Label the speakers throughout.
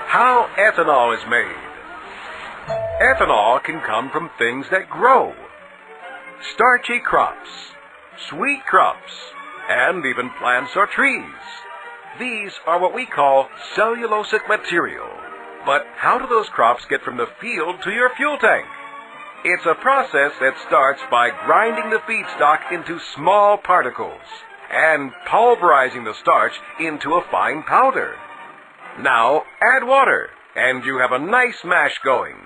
Speaker 1: How ethanol is made. Ethanol can come from things that grow. Starchy crops, sweet crops, and even plants or trees. These are what we call cellulosic material. But how do those crops get from the field to your fuel tank? It's a process that starts by grinding the feedstock into small particles and pulverizing the starch into a fine powder. Now add water, and you have a nice mash going.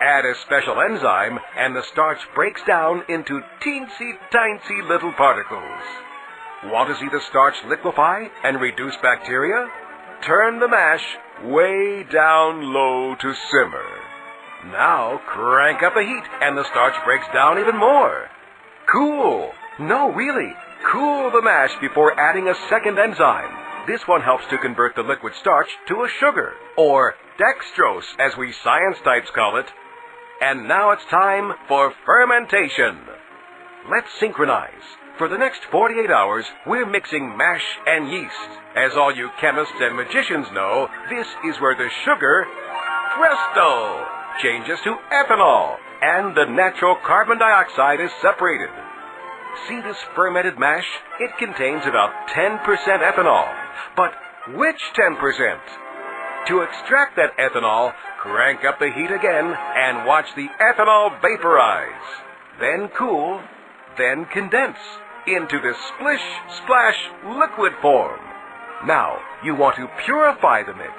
Speaker 1: Add a special enzyme, and the starch breaks down into teensy-tiny little particles. Want to see the starch liquefy and reduce bacteria? Turn the mash way down low to simmer. Now crank up the heat, and the starch breaks down even more. Cool! No, really, cool the mash before adding a second enzyme. This one helps to convert the liquid starch to a sugar, or dextrose as we science types call it. And now it's time for fermentation. Let's synchronize. For the next 48 hours, we're mixing mash and yeast. As all you chemists and magicians know, this is where the sugar, presto, changes to ethanol, and the natural carbon dioxide is separated. See this fermented mash? It contains about 10% ethanol. But which 10%? To extract that ethanol, crank up the heat again and watch the ethanol vaporize. Then cool, then condense into this splish-splash liquid form. Now, you want to purify the mix,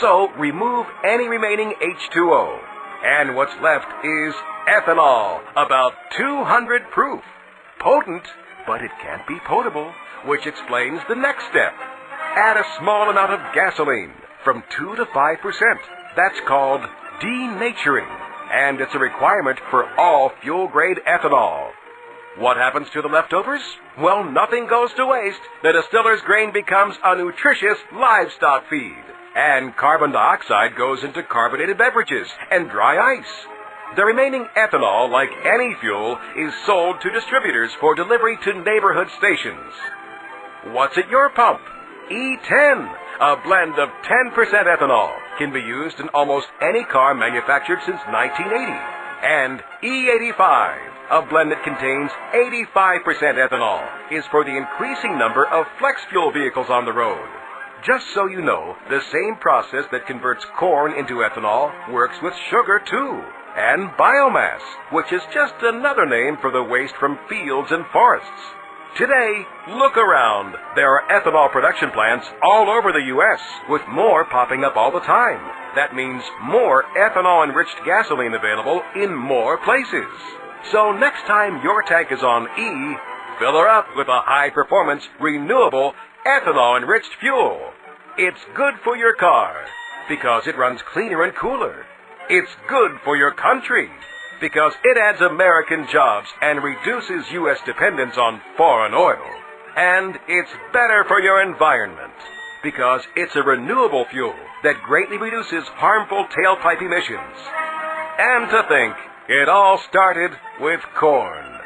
Speaker 1: so remove any remaining H2O. And what's left is ethanol, about 200 proof. Potent, but it can't be potable, which explains the next step. Add a small amount of gasoline, from 2 to 5%. That's called denaturing, and it's a requirement for all fuel-grade ethanol. What happens to the leftovers? Well, nothing goes to waste. The distiller's grain becomes a nutritious livestock feed, and carbon dioxide goes into carbonated beverages and dry ice. The remaining ethanol, like any fuel, is sold to distributors for delivery to neighborhood stations. What's at your pump? E10, a blend of 10% ethanol, can be used in almost any car manufactured since 1980. And E85, a blend that contains 85% ethanol, is for the increasing number of flex fuel vehicles on the road. Just so you know, the same process that converts corn into ethanol works with sugar too, and biomass, which is just another name for the waste from fields and forests. Today, look around. There are ethanol production plants all over the U.S., with more popping up all the time. That means more ethanol-enriched gasoline available in more places. So next time your tank is on E, fill her up with a high-performance, renewable, ethanol-enriched fuel. It's good for your car, because it runs cleaner and cooler. It's good for your country, because it adds American jobs and reduces U.S. dependence on foreign oil. And it's better for your environment, because it's a renewable fuel that greatly reduces harmful tailpipe emissions. And to think, it all started with corn.